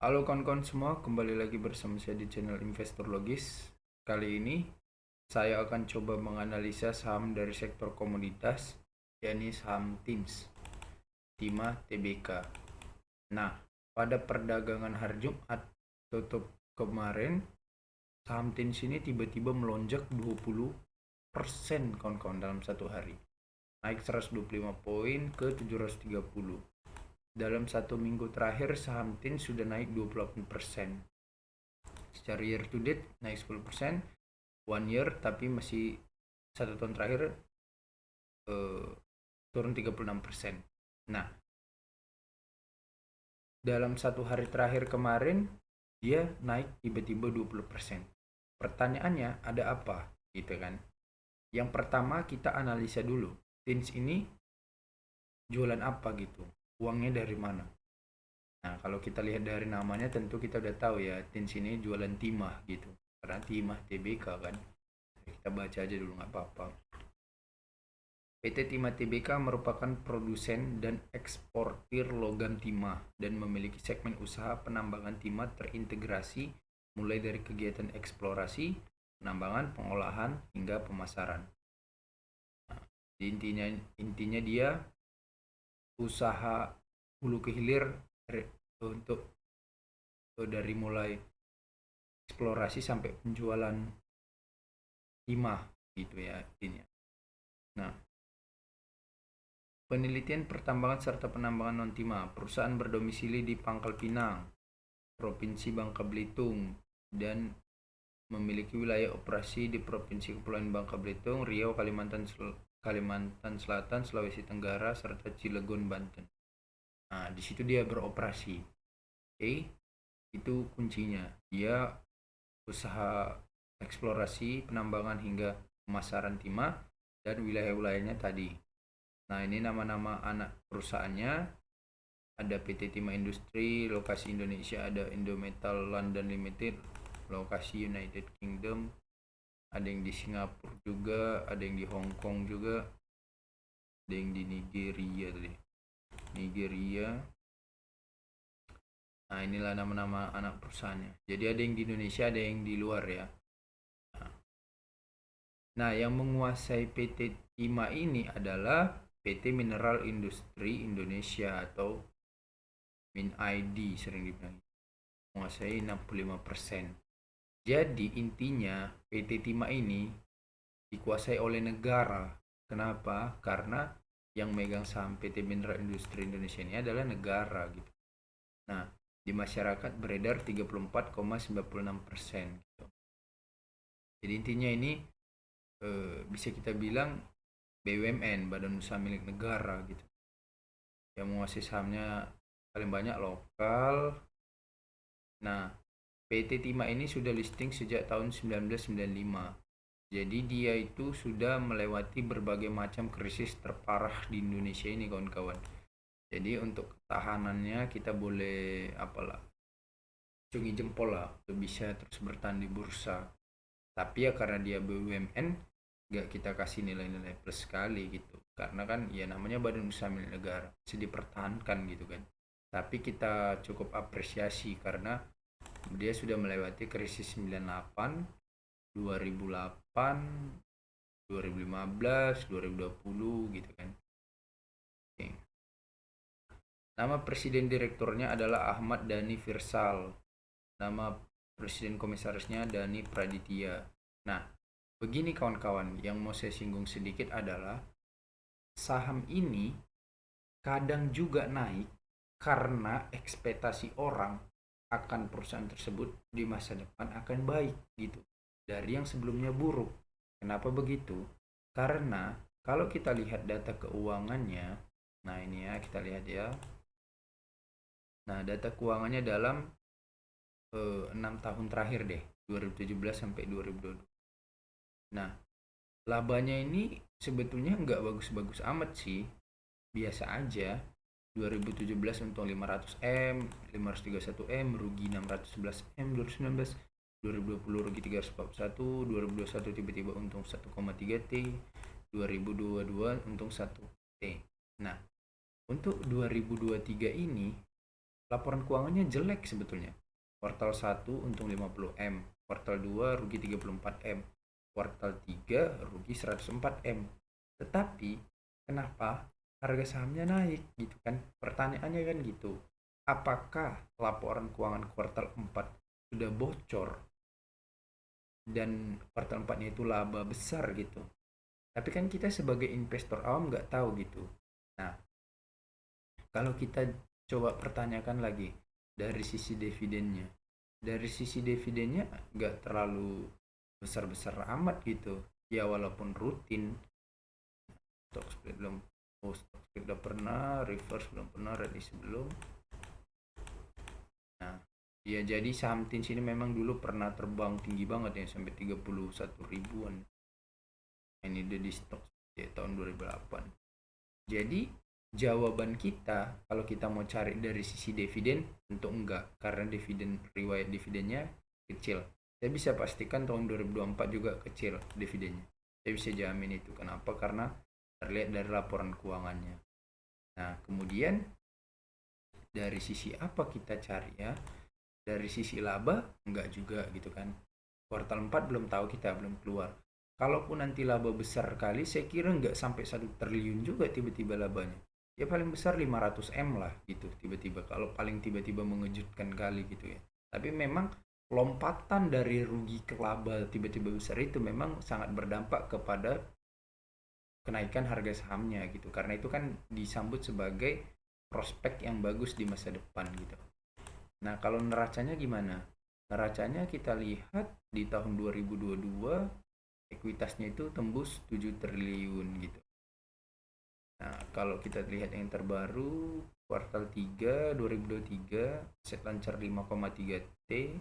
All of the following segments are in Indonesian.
Halo kawan-kawan semua, kembali lagi bersama saya di channel Investor Logis. Kali ini saya akan coba menganalisa saham dari sektor komoditas, yakni saham TIMS, Timah Tbk. Nah, pada perdagangan hari Jumat tutup kemarin, saham TIMS ini tiba-tiba melonjak 20% kawan-kawan dalam satu hari. Naik 125 poin ke 730. Dalam satu minggu terakhir saham TIN sudah naik 28%. Secara year to date naik 10%, one year tapi masih satu tahun terakhir turun 36%. Nah, dalam satu hari terakhir kemarin dia naik tiba-tiba 20%. Pertanyaannya ada apa gitu kan? Yang pertama kita analisa dulu. TINS ini jualan apa gitu? Uangnya dari mana? Nah, kalau kita lihat dari namanya tentu kita udah tahu ya, TINS ini jualan timah gitu. Karena timah Tbk kan. Kita baca aja dulu nggak apa-apa. PT Timah Tbk merupakan produsen dan eksportir logam timah dan memiliki segmen usaha penambangan timah terintegrasi mulai dari kegiatan eksplorasi, penambangan, pengolahan hingga pemasaran. Nah, intinya dia usaha hulu ke hilir untuk dari mulai eksplorasi sampai penjualan timah gitu ya intinya. Nah, penelitian pertambangan serta penambangan non-timah, perusahaan berdomisili di Pangkal Pinang, Provinsi Bangka Belitung, dan memiliki wilayah operasi di Provinsi Kepulauan Bangka Belitung, Riau, Kalimantan Selatan, Sulawesi Tenggara, serta Cilegon, Banten. Nah, di situ dia beroperasi. Oke, itu kuncinya. Dia usaha eksplorasi, penambangan hingga pemasaran timah dan wilayah-wilayahnya tadi. Nah, ini nama-nama anak perusahaannya. Ada PT Timah Industri, lokasi Indonesia ada Indometal London Limited, lokasi United Kingdom. Ada yang di Singapura juga, ada yang di Hong Kong juga, ada yang di Nigeria tadi. Nigeria. Nah, inilah nama-nama anak perusahaannya. Jadi ada yang di Indonesia, ada yang di luar ya. Nah, yang menguasai PT Timah ini adalah PT Mineral Industri Indonesia atau MinID sering dibilang. Menguasai 65%. Jadi intinya PT Timah ini dikuasai oleh negara. Kenapa? Karena yang megang saham PT Mineral Industri Indonesia ini adalah negara gitu. Nah, di masyarakat beredar 34,96% gitu. Jadi intinya ini bisa kita bilang BUMN, Badan Usaha Milik Negara gitu. Yang menguasai sahamnya paling banyak lokal. Nah, PT Timah ini sudah listing sejak tahun 1995. Jadi dia itu sudah melewati berbagai macam krisis terparah di Indonesia ini kawan-kawan. Jadi untuk ketahanannya kita boleh apalah cungi jempol lah untuk bisa terus bertahan di bursa. Tapi ya karena dia BUMN nggak kita kasih nilai-nilai plus sekali gitu, karena kan ya namanya badan usaha milik negara bisa dipertahankan gitu kan. Tapi kita cukup apresiasi karena dia sudah melewati krisis 98, 2008, 2015, 2020 gitu kan. Oke. Nama presiden direkturnya adalah Ahmad Dhani Virsal. Nama presiden komisarisnya Dhani Praditya. Nah, begini kawan-kawan, yang mau saya singgung sedikit adalah saham ini kadang juga naik karena ekspektasi orang akan perusahaan tersebut di masa depan akan baik gitu dari yang sebelumnya buruk. Kenapa begitu? Karena kalau kita lihat data keuangannya, nah ini ya kita lihat ya. Nah, data keuangannya dalam 6 tahun terakhir deh, 2017 sampai 2022. Nah, labanya ini sebetulnya nggak bagus-bagus amat sih, biasa aja. 2017 untung 500M, 531M, rugi 611M, 2019, 2020 rugi 341, 2021 tiba-tiba untung 1,3T, 2022 untung 1T. Nah, untuk 2023 ini laporan keuangannya jelek sebetulnya. Kuartal 1 untung 50M, kuartal 2 rugi 34M, kuartal 3 rugi 104M. Tetapi kenapa harga sahamnya naik gitu kan? Pertanyaannya kan gitu. Apakah laporan keuangan kuartal 4 sudah bocor dan kuartal 4-nya itu laba besar gitu? Tapi kan kita sebagai investor awam nggak tahu gitu. Nah, kalau kita coba pertanyakan lagi dari sisi dividennya. Dari sisi dividennya nggak terlalu besar-besar amat gitu. Ya walaupun rutin. Stock split belum, stock split udah pernah, reverse belum pernah, release belum. Nah, ya jadi saham TINS ini memang dulu pernah terbang tinggi banget ya sampai 31 ribuan. Ini udah di stok ya tahun 2008. Jadi jawaban kita kalau kita mau cari dari sisi dividen tentu enggak, karena dividen, riwayat dividennya kecil. Saya bisa pastikan tahun 2024 juga kecil dividennya. Saya bisa jamin itu. Kenapa? Karena terlihat dari laporan keuangannya. Nah, kemudian dari sisi apa kita cari ya? Dari sisi laba enggak juga gitu kan. Kuartal 4 belum tahu, kita belum keluar. Kalaupun nanti laba besar kali, saya kira nggak sampai 1 triliun juga tiba-tiba labanya. Ya paling besar 500M lah gitu tiba-tiba. Kalau paling tiba-tiba mengejutkan kali gitu ya. Tapi memang lompatan dari rugi ke laba tiba-tiba besar itu memang sangat berdampak kepada kenaikan harga sahamnya gitu. Karena itu kan disambut sebagai prospek yang bagus di masa depan gitu. Nah, kalau neracanya gimana? Neracanya kita lihat di tahun 2022 ekuitasnya itu tembus 7 triliun gitu. Nah, kalau kita lihat yang terbaru kuartal 3 2023 aset lancar 5,3 T,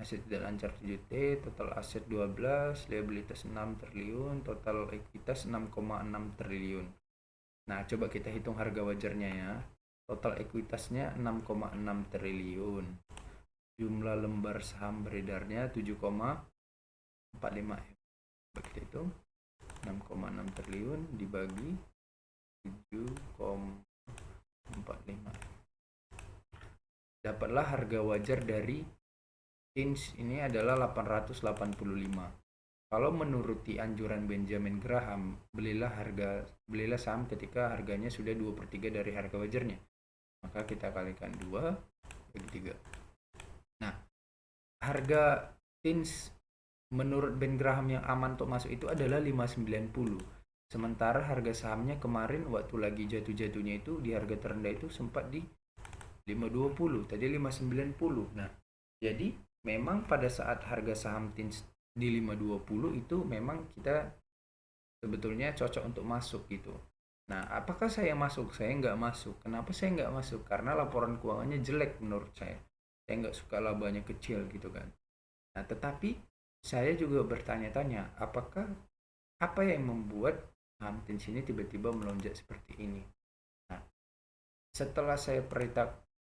aset tidak lancar 7 T, total aset 12, liabilitas 6 triliun, total ekuitas 6,6 triliun. Nah, coba kita hitung harga wajarnya ya. Total ekuitasnya 6,6 triliun. Jumlah lembar saham beredarnya 7,45 M. Kita hitung 6,6 triliun dibagi 7,45. Dapatlah harga wajar dari TINS ini adalah 885. Kalau menuruti anjuran Benjamin Graham, belilah saham ketika harganya sudah 2/3 dari harga wajarnya. Maka kita kalikan 2 bagi 3. Nah, harga TINS menurut Ben Graham yang aman untuk masuk itu adalah 590. Sementara harga sahamnya kemarin waktu lagi jatuh-jatuhnya itu di harga terendah itu sempat di 520, tadi 590. Nah, jadi memang pada saat harga saham TINS di 520 itu memang kita sebetulnya cocok untuk masuk gitu. Nah, apakah saya masuk? Saya nggak masuk. Kenapa saya nggak masuk? Karena laporan keuangannya jelek menurut saya. Saya nggak suka labanya kecil gitu kan. Nah, tetapi saya juga bertanya-tanya, apakah apa yang membuat saham TINS ini tiba-tiba melonjak seperti ini? Nah, setelah saya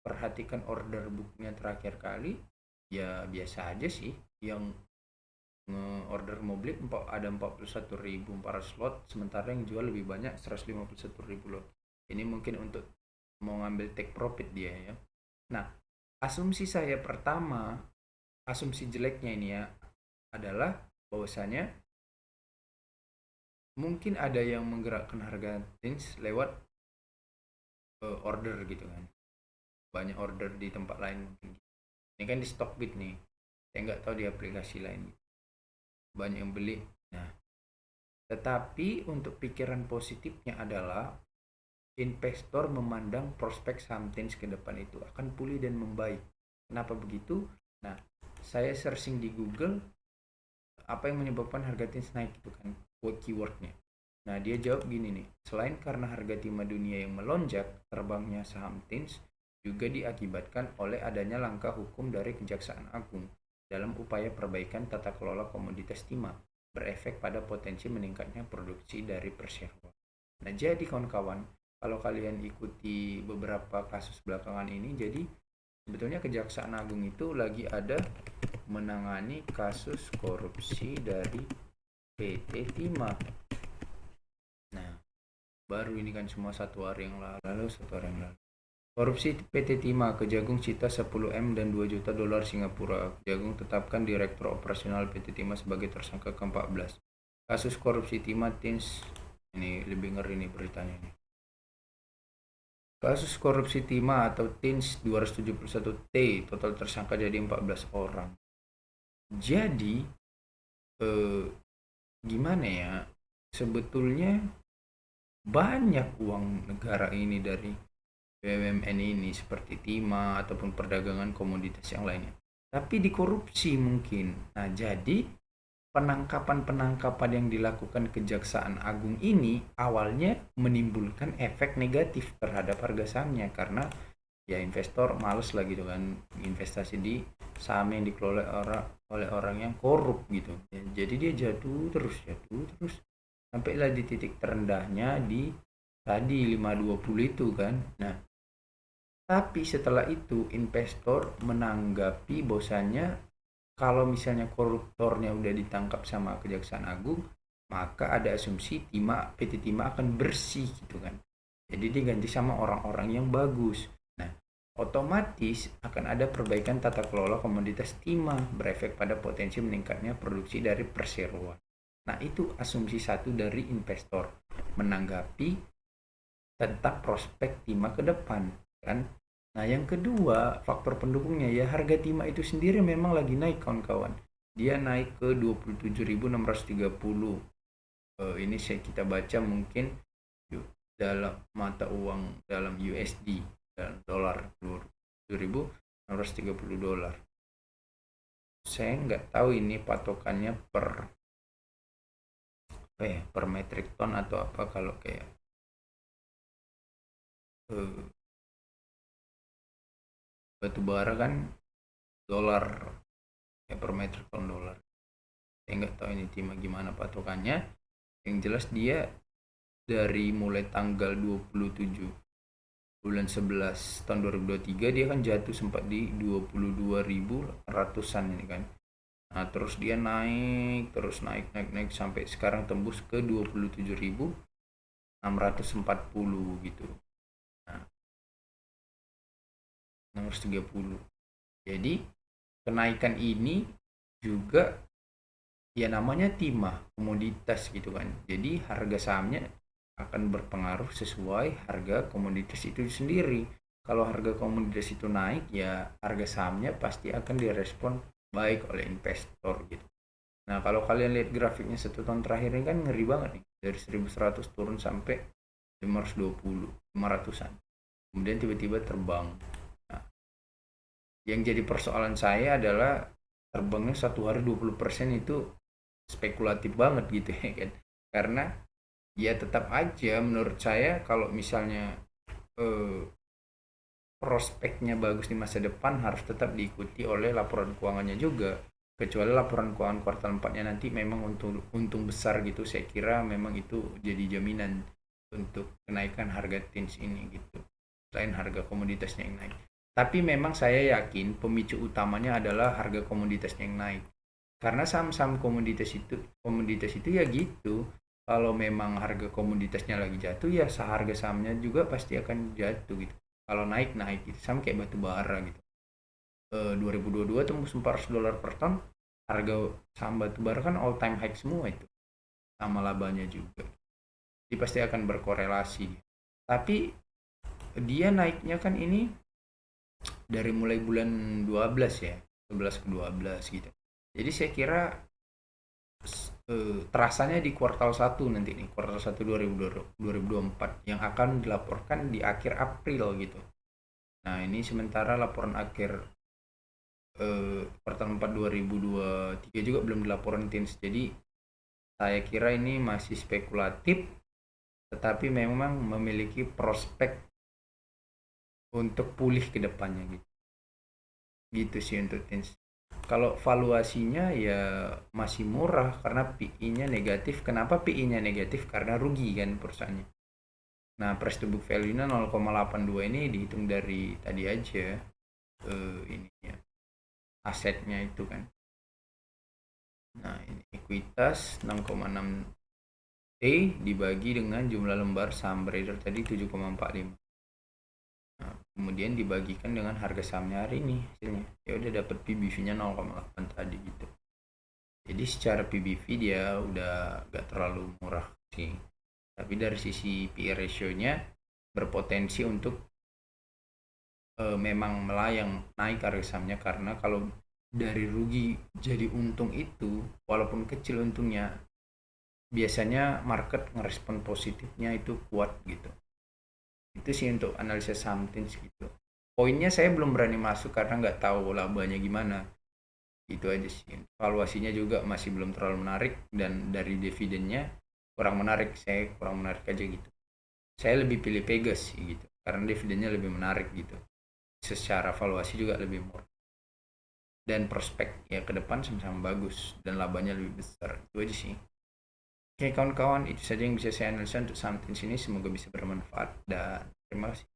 perhatikan order booknya terakhir kali, ya biasa aja sih. Yang nge-order mobil ada 41.400 lot, sementara yang jual lebih banyak 151.000 lot. Ini mungkin untuk mau ngambil take profit dia ya. Nah, asumsi saya pertama, asumsi jeleknya ini ya adalah bahwasanya mungkin ada yang menggerakkan harga TINS lewat order gitu kan. Banyak order di tempat lain mungkin. Ini kan di Stockbit nih. Saya nggak tahu di aplikasi lain. Banyak yang beli. Nah, tetapi untuk pikiran positifnya adalah investor memandang prospek saham TINS ke depan itu akan pulih dan membaik. Kenapa begitu? Nah, saya searching di Google apa yang menyebabkan harga TINS naik itu kan keywordnya. Nah, dia jawab gini nih, selain karena harga timah dunia yang melonjak, terbangnya saham TINS juga diakibatkan oleh adanya langkah hukum dari Kejaksaan Agung dalam upaya perbaikan tata kelola komoditas timah, berefek pada potensi meningkatnya produksi dari perseroan. Nah, jadi kawan-kawan, kalau kalian ikuti beberapa kasus belakangan ini, jadi sebetulnya Kejaksaan Agung itu lagi ada menangani kasus korupsi dari PT Timah. Nah, baru ini kan semua satu hari yang lalu. Korupsi PT Timah, Kejagung Cita 10 M dan 2 juta dolar Singapura. Kejagung tetapkan Direktur Operasional PT Timah sebagai tersangka ke-14. Kasus korupsi Timah Tins, ini lebih ngeri nih beritanya ini. Kasus korupsi Timah atau Tins 271T, total tersangka jadi 14 orang. Jadi gimana ya? Sebetulnya banyak uang negara ini dari BUMN ini seperti timah ataupun perdagangan komoditas yang lainnya. Tapi dikorupsi mungkin. Nah, jadi penangkapan-penangkapan yang dilakukan Kejaksaan Agung ini awalnya menimbulkan efek negatif terhadap harga sahamnya karena ya investor males lah gitu kan investasi di saham yang dikelola oleh orang yang korup gitu. Ya, jadi dia jatuh terus sampailah di titik terendahnya di tadi 520 itu kan. Nah, tapi setelah itu investor menanggapi bahwasannya kalau misalnya koruptornya udah ditangkap sama Kejaksaan Agung, maka ada asumsi PT Timah akan bersih gitu kan. Jadi diganti sama orang-orang yang bagus. Nah, otomatis akan ada perbaikan tata kelola komoditas timah berefek pada potensi meningkatnya produksi dari perseroan. Nah, itu asumsi satu dari investor menanggapi tentang prospek timah ke depan kan. Nah, yang kedua, faktor pendukungnya ya harga timah itu sendiri memang lagi naik kawan-kawan. Dia naik ke 27.630. Ini kita baca mungkin dalam mata uang dalam USD dan dolar 27.630 dolar. Saya nggak tahu ini patokannya per per metric ton atau apa kalau kayak batu bara kan dolar ya per metric ton dolar. Saya nggak tahu ini timah gimana patokannya. Yang jelas dia dari mulai tanggal 27 bulan 11 tahun 2023 dia kan jatuh sempat di 22.000 ini kan. Nah, terus dia naik naik sampai sekarang tembus ke 27.640 gitu. Nah, 630. Jadi kenaikan ini juga ya namanya timah komoditas gitu kan. Jadi harga sahamnya akan berpengaruh sesuai harga komoditas itu sendiri. Kalau harga komoditas itu naik ya harga sahamnya pasti akan direspon baik oleh investor gitu. Nah, kalau kalian lihat grafiknya 1 tahun terakhir ini kan ngeri banget nih. Dari 1100 turun sampai 520, 500-an. Kemudian tiba-tiba terbang. Nah, yang jadi persoalan saya adalah terbangnya satu hari 20% itu spekulatif banget gitu ya kan. Karena ya tetap aja menurut saya kalau misalnya prospeknya bagus di masa depan harus tetap diikuti oleh laporan keuangannya juga, kecuali laporan keuangan kuartal 4-nya nanti memang untung besar gitu. Saya kira memang itu jadi jaminan untuk kenaikan harga tins ini gitu, selain harga komoditasnya yang naik. Tapi memang saya yakin pemicu utamanya adalah harga komoditasnya yang naik, karena saham-saham komoditas itu ya gitu. Kalau memang harga komoditasnya lagi jatuh ya seharga sahamnya juga pasti akan jatuh gitu. Kalau naik gitu, sama kayak batu bara gitu. 2022 tembus 400 dolar per ton, harga saham batu bara kan all time high semua itu, sama labanya juga. Jadi pasti akan berkorelasi. Tapi dia naiknya kan ini dari mulai bulan 12 ya, 11 ke 12 gitu. Jadi saya kira terasanya di kuartal 1 nanti nih, kuartal 1 2024 yang akan dilaporkan di akhir April gitu. Nah, ini sementara laporan akhir kuartal 4 2023 juga belum dilaporin Tins. Jadi saya kira ini masih spekulatif, tetapi memang memiliki prospek untuk pulih ke depannya gitu. Gitu sih untuk Tins. Kalau valuasinya ya masih murah karena PI-nya negatif. Kenapa PI-nya negatif? Karena rugi kan perusahaannya. Nah, price to book value-nya 0,82 ini dihitung dari tadi aja ininya asetnya itu kan. Nah, ini ekuitas 6,6 T dibagi dengan jumlah lembar saham beredar tadi 7,45. Nah, kemudian dibagikan dengan harga sahamnya hari ini hasilnya. Ya udah dapat PBV-nya 0,8 tadi gitu. Jadi secara PBV dia udah gak terlalu murah sih. Tapi dari sisi PE ratio-nya berpotensi untuk memang melayang naik harga sahamnya, karena kalau dari rugi jadi untung itu walaupun kecil untungnya, biasanya market ngerespon positifnya itu kuat gitu. Itu sih untuk analisa saham Tins gitu. Poinnya saya belum berani masuk karena nggak tahu labanya gimana. Itu aja sih. Valuasinya juga masih belum terlalu menarik, dan dari dividennya kurang menarik. Saya kurang menarik aja gitu. Saya lebih pilih Pegas sih gitu, karena dividennya lebih menarik gitu. Secara valuasi juga lebih murah. Dan prospek ya ke depan sama-sama bagus dan labanya lebih besar. Itu aja sih. Oke kawan-kawan, itu saja yang bisa saya analisa untuk saham Tins ini. Semoga bisa bermanfaat dan terima kasih.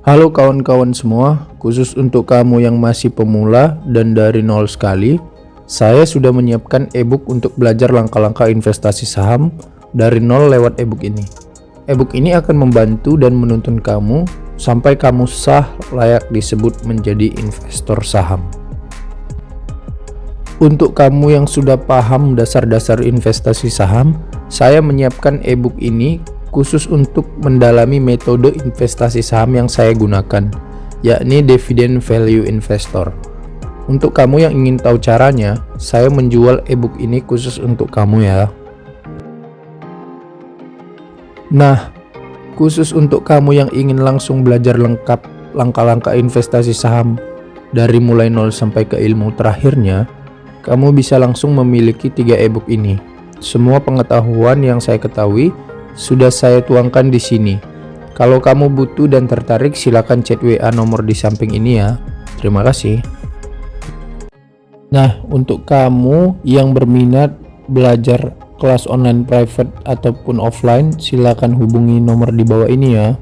Halo kawan-kawan semua, khusus untuk kamu yang masih pemula dan dari nol sekali, saya sudah menyiapkan ebook untuk belajar langkah-langkah investasi saham dari nol lewat ebook ini. Ebook ini akan membantu dan menuntun kamu sampai kamu sah layak disebut menjadi investor saham. Untuk kamu yang sudah paham dasar-dasar investasi saham, saya menyiapkan ebook ini khusus untuk mendalami metode investasi saham yang saya gunakan, yakni Dividend Value Investor. Untuk kamu yang ingin tahu caranya, saya menjual ebook ini khusus untuk kamu ya. Nah, khusus untuk kamu yang ingin langsung belajar lengkap langkah-langkah investasi saham dari mulai nol sampai ke ilmu terakhirnya, kamu bisa langsung memiliki 3 ebook ini. Semua pengetahuan yang saya ketahui sudah saya tuangkan di sini. Kalau kamu butuh dan tertarik, silakan chat WA nomor di samping ini ya. Terima kasih. Nah, untuk kamu yang berminat belajar kelas online private ataupun offline, silakan hubungi nomor di bawah ini ya.